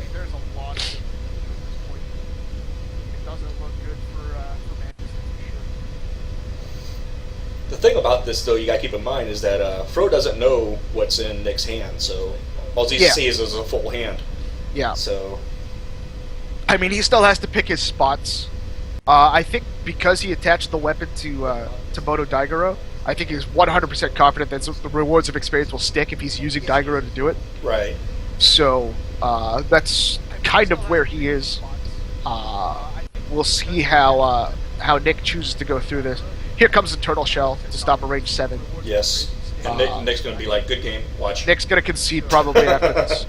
The thing about this, though, you gotta keep in mind is that Fro doesn't know what's in Nick's hand, so all he sees is a full hand. Yeah. So, I mean, he still has to pick his spots. I think because he attached the weapon to Moto Daigoro, I think he's 100% confident that the Rewards of Experience will stick if he's using Daigoro to do it. Right. So that's kind of where he is. We'll see how Nick chooses to go through this. Here comes the Turtle Shell to stop a range 7. Yes. And Nick's going to be like, good game, watch. Nick's going to concede probably after this.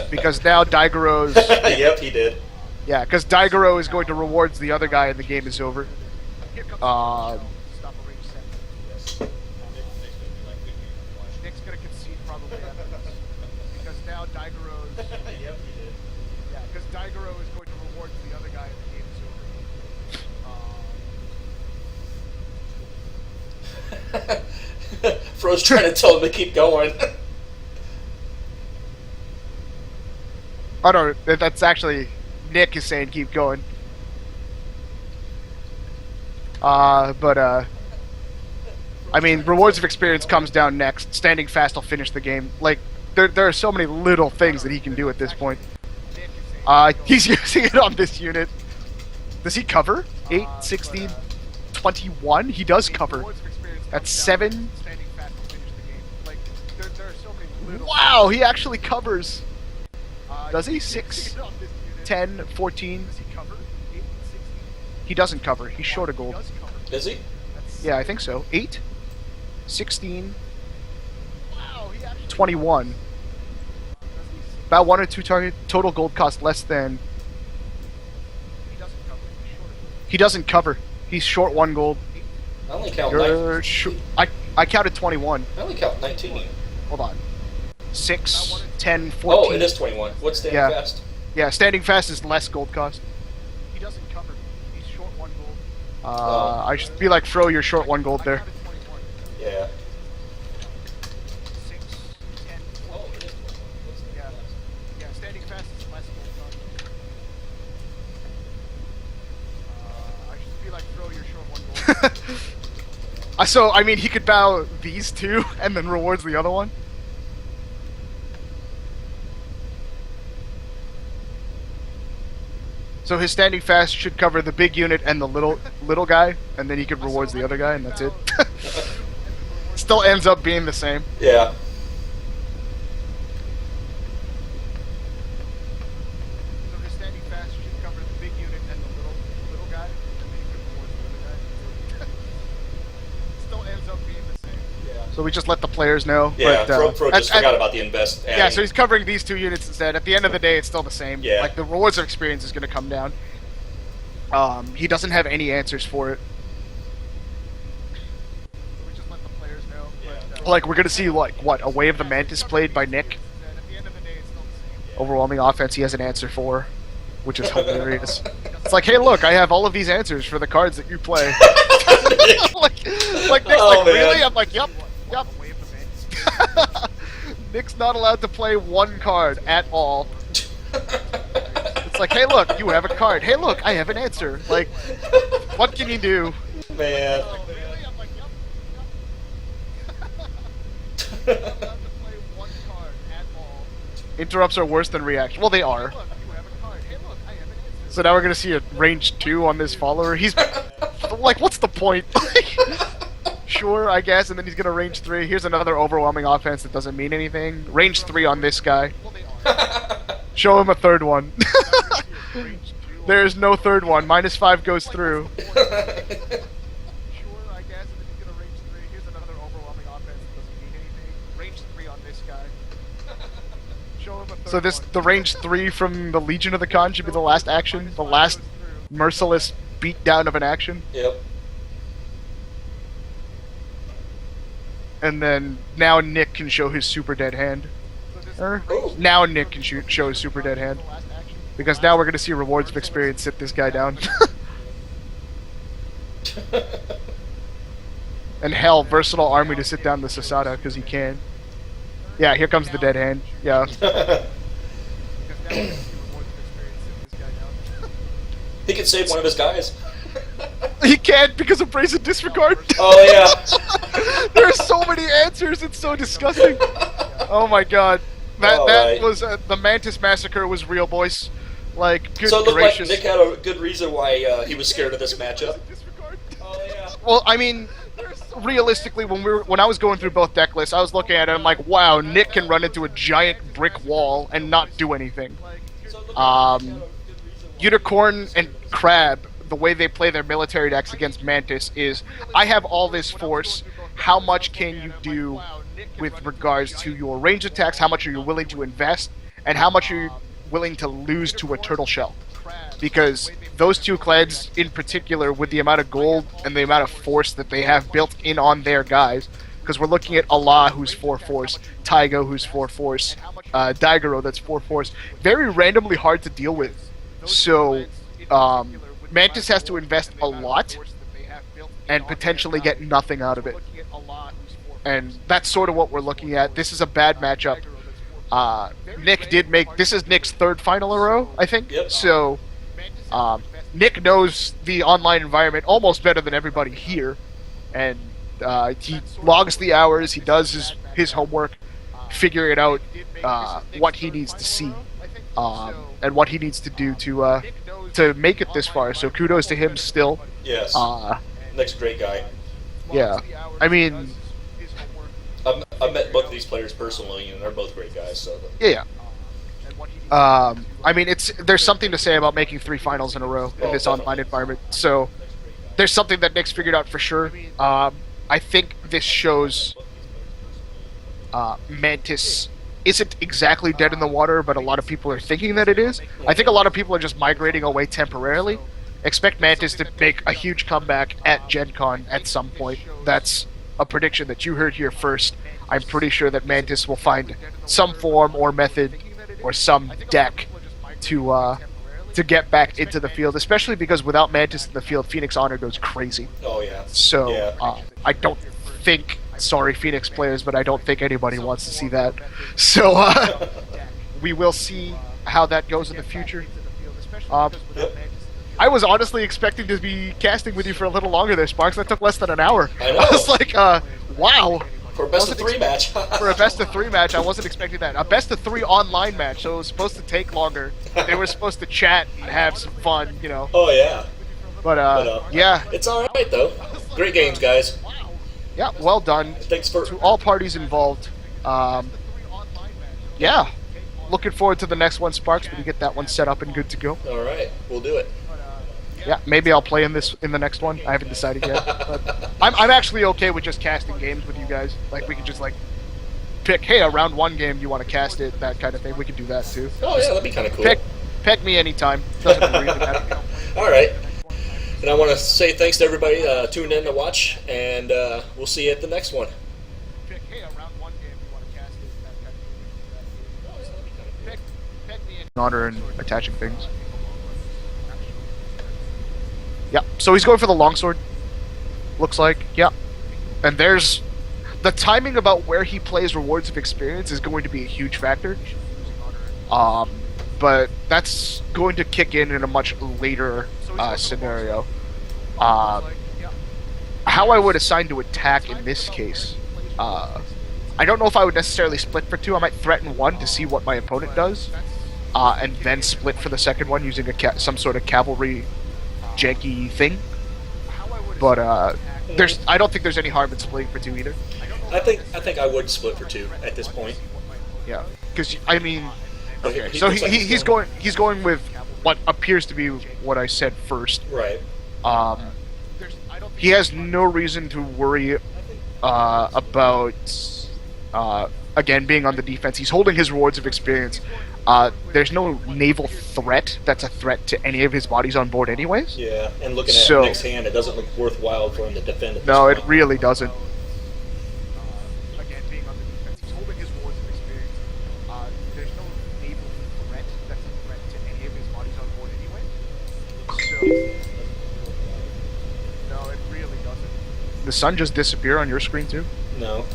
Because now Daigoro's... Yep, he did. Yeah, because Daigoro is going to rewards the other guy and the game is over. Nick's going to concede probably after this. Because now Daigoro's... Yep, he did. Yeah, because Daigoro is going to rewards the other guy and the game is over. Fro's trying to tell him to keep going. Oh no, that's actually Nick is saying keep going. I mean, Rewards of Experience comes down next. Standing fast will finish the game. Like, there are so many little things that he can do at this point. He's using it on this unit. Does he cover? 8, 16, 21? He does cover. That's 7. Wow, he actually covers. Does he? 6, 10, 14. He doesn't cover. He's short of gold. Is he? Yeah, I think so. 8, 16, 21. About 1 or 2 target. Total gold cost less than... He doesn't cover. He's short 1 gold. I only count 19. I counted 21. I only count 19. Hold on. 6, 10, 14. Oh, it is 21. What's standing fast? Yeah, standing fast is less gold cost. He doesn't cover. He's short 1 gold. I should be like Fro, you're short 1 gold there. Yeah. 6, 10, 14. Yeah, standing fast is less gold cost. I should be like Fro, you're short 1 gold. So, I mean, he could bow these two and then rewards the other one. So his standing fast should cover the big unit and the little guy, and then he could rewards the other guy, and that's it. Still ends up being the same. Yeah. So his standing fast should cover the big unit and the little guy, and then he could rewards the other guy. Still ends up being the same. Yeah. So we just let the players know. Yeah, but, Fro just forgot about the invest. Yeah, so he's covering these two units instead. At the end of the day, it's still the same. Yeah. Like, the rewards of experience is going to come down. He doesn't have any answers for it. So we just let the players know. Yeah. Like, we're going to see, like, what, a Way of the Mantis played by Nick. At the end of the day, it's still the same. Overwhelming offense he has an answer for, which is hilarious. It's like, hey, look, I have all of these answers for the cards that you play. like Nick's like, really? I'm like, yep. Nick's not allowed to play one card at all. It's like, hey, look, you have a card. Hey, look, I have an answer. Like, what can you do? Man. Interrupts are worse than reaction. Well, they are. So now we're gonna see a range 2 on this follower. He's like, what's the point? Sure, I guess, and then he's gonna range 3. Here's another overwhelming offense that doesn't mean anything. Range 3 on this guy. Show him a third one. There's no third one. -5 goes through. Sure, I guess, and then he's gonna range 3. Here's another overwhelming offense that doesn't mean anything. Range 3 on this guy. Show him a third so the range 3 from the Legion of the Khan should be the last action, the last merciless beatdown of an action. Yep. And then now Nick can show his super dead hand. Now Nick can show his super dead hand. Because now we're going to see rewards of experience sit this guy down. And hell, versatile army to sit down the Sasada because he can. Yeah, here comes the dead hand. Yeah. He can save one of his guys. He can't because of Brazen Disregard. Oh, yeah. There's so many answers, it's so disgusting. Oh my god. That was, the Mantis Massacre was real, boys. Like, good gracious. So it looked like Nick had a good reason why he was scared of this matchup. Oh, yeah. Well, I mean, realistically, when I was going through both deck lists, I was looking at it and I'm like, wow, Nick can run into a giant brick wall and not do anything. Unicorn and Crab, the way they play their military decks against Mantis is, I have all this force, how much can you do with regards to your range attacks, how much are you willing to invest, and how much are you willing to lose to a turtle shell? Because those two clans in particular, with the amount of gold and the amount of force that they have built in on their guys, because we're looking at Allah, who's 4 force, Taigo, who's 4 force, Daigoro, that's 4 force, very randomly hard to deal with. So, Mantis has to invest a lot and potentially get nothing out of it. And that's sort of what we're looking at. This is a bad matchup. Nick did make... This is Nick's 3rd final in a row, I think. Yep. So, Nick knows the online environment almost better than everybody here. And he logs the hours, he does his homework, figuring out what he needs to see. And what he needs to do to make it this far. So kudos to him still. Yes. Nick's a great guy. Yeah. I mean... I've met both of these players personally, and they're both great guys. So. Yeah. I mean, there's something to say about making 3 finals in a row in this online environment. So there's something that Nick's figured out for sure. I think this shows Mantis isn't exactly dead in the water, but a lot of people are thinking that it is. I think a lot of people are just migrating away temporarily. Expect Mantis to make a huge comeback at Gen Con at some point. That's a prediction that you heard here first. I'm pretty sure that Mantis will find some form or method or some deck to get back into the field, especially because without Mantis in the field, Phoenix Honor goes crazy. Oh, yeah. So, yeah. I don't think... Sorry, Phoenix players, but I don't think anybody wants to see that. So, we will see how that goes in the future. Yep. I was honestly expecting to be casting with you for a little longer there, Sparks. That took less than an hour. I know. I was like, wow. For a best of 3 match. For a best of 3 match, I wasn't expecting that. A best of 3 online match, so it was supposed to take longer. They were supposed to chat and have some fun, you know. Oh, yeah. But, yeah. It's alright, though. Great games, guys. Yeah, well done. Thanks for... To all parties involved. Yeah. Looking forward to the next one, Sparks, when you get that one set up and good to go. Alright, we'll do it. Yeah, maybe I'll play in the next one. I haven't decided yet. But I'm actually okay with just casting games with you guys. Like, we can just, like, pick, hey, a round 1 game, you want to cast it, that kind of thing. We can do that, too. Oh, yeah, that'd be kind of cool. Pick me anytime. Doesn't really matter. Alright. And I want to say thanks to everybody tuned in to watch, and we'll see you at the next one. Pick, hey, a round 1 game, you want to cast it, that kind of thing. Pick me in honor and attaching things. Yeah, so he's going for the longsword. Looks like, yeah. And there's the timing about where he plays rewards of experience is going to be a huge factor. But that's going to kick in a much later scenario. How I would assign to attack in this case, I don't know if I would necessarily split for 2. I might threaten 1 to see what my opponent does, and then split for the second one using some sort of cavalry janky thing, but I don't think there's any harm in splitting for 2 either. I think I would split for 2 at this point. Yeah, because I mean, okay, He so looks like he's going with what appears to be what I said first. Right. He has no reason to worry about again being on the defense. He's holding his rewards of experience. There's no naval threat that's a threat to any of his bodies on board anyways. Yeah, and looking at Nick's hand, it doesn't look worthwhile for him to defend it. No, it really doesn't. Again, being on the defense, he's holding his rewards of experience. There's no naval threat that's a threat to any of his bodies on board anyway. So, no, it really doesn't. The sun just disappeared on your screen too? No.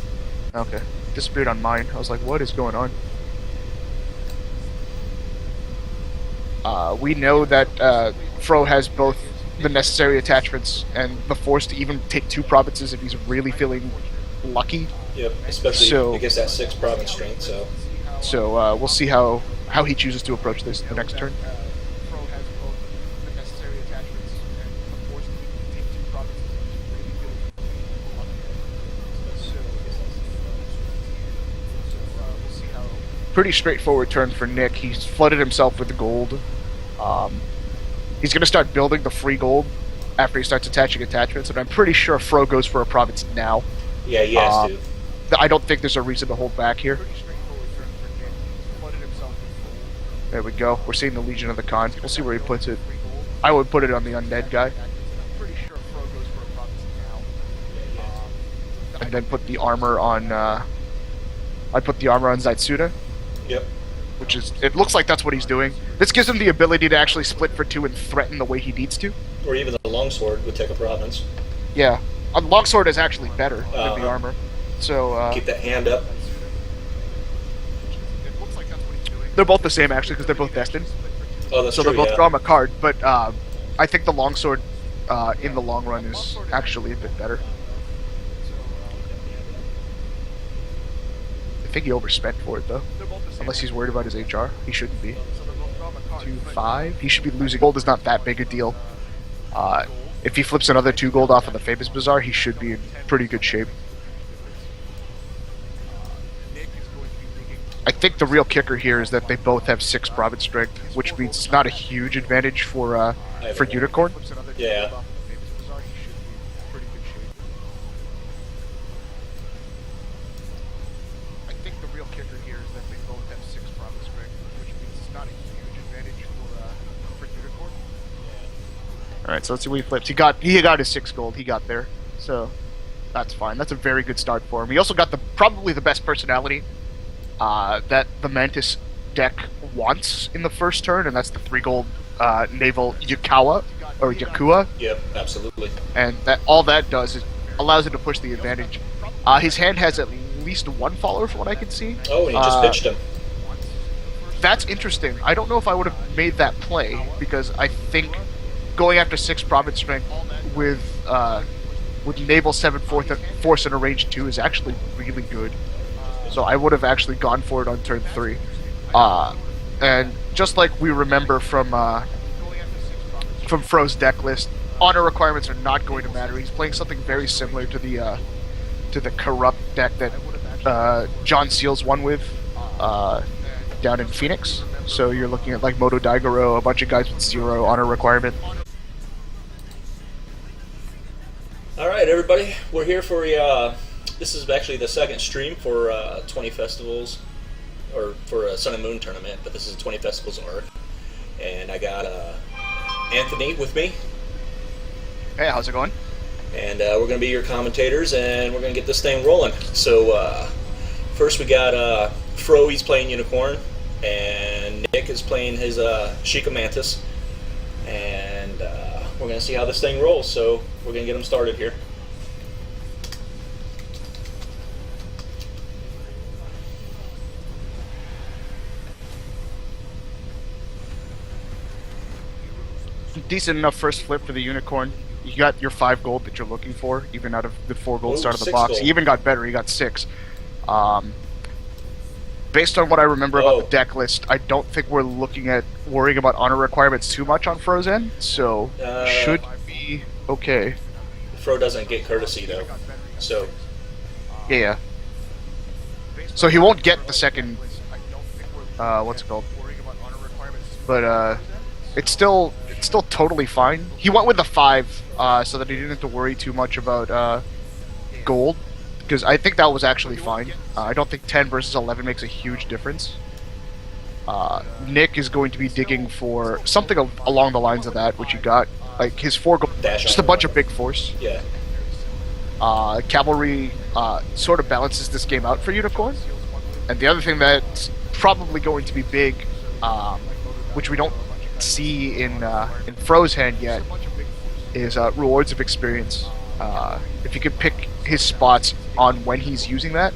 Okay. Disappeared on mine. I was like, what is going on? We know that Fro has both the necessary attachments and the force to even take 2 provinces if he's really feeling lucky. Yep, especially against that 6 province strength. So we'll see how he chooses to approach this the next turn. Fro has both the necessary attachments and the force to even take 2 provinces if he's really feeling lucky. We'll see how. Pretty straightforward turn for Nick. He's flooded himself with the gold. He's going to start building the free gold after he starts attaching attachments, and I'm pretty sure Fro goes for a province now. Yeah, he has to. I don't think there's a reason to hold back here. There we go. We're seeing the Legion of the Khan. We'll see where he puts it. I would put it on the undead guy. And then put the armor on... I'd put the armor on Zaitsuda. Yep. Which is... It looks like that's what he's doing. This gives him the ability to actually split for 2 and threaten the way he needs to. Or even the longsword would take a province. Yeah. A longsword is actually better than the armor. So, keep that hand up. They're both the same, actually, because they're both destined. Oh, that's so true, they'll both yeah. draw him a card, but I think the longsword in the long run is actually a bit better. I think he overspent for it, though. Unless he's worried about his HR. He shouldn't be. 2-5? He should be losing. Gold is not that big a deal. If he flips another 2 gold off of the Famous Bazaar, he should be in pretty good shape. I think the real kicker here is that they both have 6 province strength, which means it's not a huge advantage for Unicorn. Yeah. I think the real kicker here is that they both have 6 province strength, which means it's not a huge advantage for Unicorn. All right, so let's see what he flips. He got his 6 gold. He got there, so that's fine. That's a very good start for him. He also got probably the best personality that the Mantis deck wants in the first turn, and that's the 3 gold naval Yukawa or Yakua. Yep, absolutely. And all that does is allows him to push the advantage. His hand has at least 1 follower, from what I can see. Oh, and he just pitched him. That's interesting. I don't know if I would have made that play because I think going after 6 province strength with naval 7 force and a range 2 is actually really good. So I would have actually gone for it on turn 3. And just like we remember from Fro's deck list, honor requirements are not going to matter. He's playing something very similar to the corrupt deck that John Seals won with down in Phoenix. So you're looking at like Moto Daigoro, a bunch of guys with 0 honor requirement. Alright everybody, we're here for this is actually the second stream for 20 Festivals, or for a Sun and Moon tournament, but this is 20 Festivals on Earth. And I got Anthony with me. Hey, how's it going? And we're going to be your commentators, and we're going to get this thing rolling. So first we got Fro, he's playing Unicorn, and Nick is playing his Mantis. And we're going to see how this thing rolls, so we're going to get them started here. Decent enough first flip for the Unicorn. You got your 5 gold that you're looking for, even out of the 4 gold start of the box. Gold. He even got better, he got 6. Based on what I remember about the deck list, I don't think we're looking at worrying about honor requirements too much on Fro's end, so should be okay. Fro doesn't get courtesy though, so... Yeah. So he won't get the second... what's it called? But, it's still totally fine. He went with the 5, so that he didn't have to worry too much about gold, because I think that was actually fine. I don't think 10 versus 11 makes a huge difference. Nick is going to be digging for something along the lines of that, which he got. Like his 4 gold, just a bunch of big force. Yeah. Cavalry sort of balances this game out for Unicorn. And the other thing that's probably going to be big, which we don't see in Fro's hand yet, is rewards of experience. If you can pick his spots on when he's using that,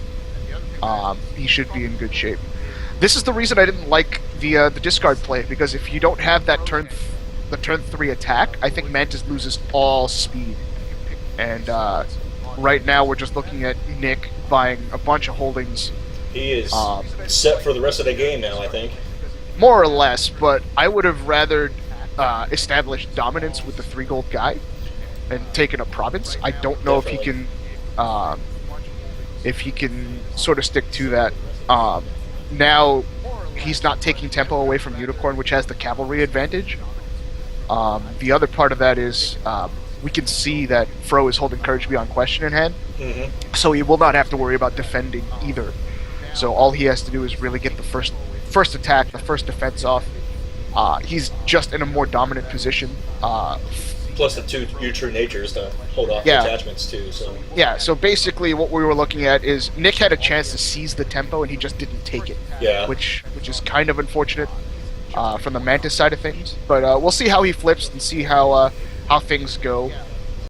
he should be in good shape. This is the reason I didn't like the discard play, because if you don't have that turn 3 attack, I think Mantis loses all speed. And right now we're just looking at Nick buying a bunch of holdings. He is set for the rest of the game now, I think. More or less, but I would have rather established dominance with the 3 gold guy and taken a province. I don't know if he can sort of stick to that. Now he's not taking tempo away from Unicorn, which has the cavalry advantage. The other part of that is we can see that Fro is holding Courage Beyond Question in hand, so he will not have to worry about defending either. So all he has to do is really get the first attack, the first defense off. He's just in a more dominant position. Plus the 2 your true natures to hold off the attachments too. So yeah, so basically what we were looking at is Nick had a chance to seize the tempo and he just didn't take it. Yeah. Which is kind of unfortunate from the Mantis side of things. But we'll see how he flips and see how things go.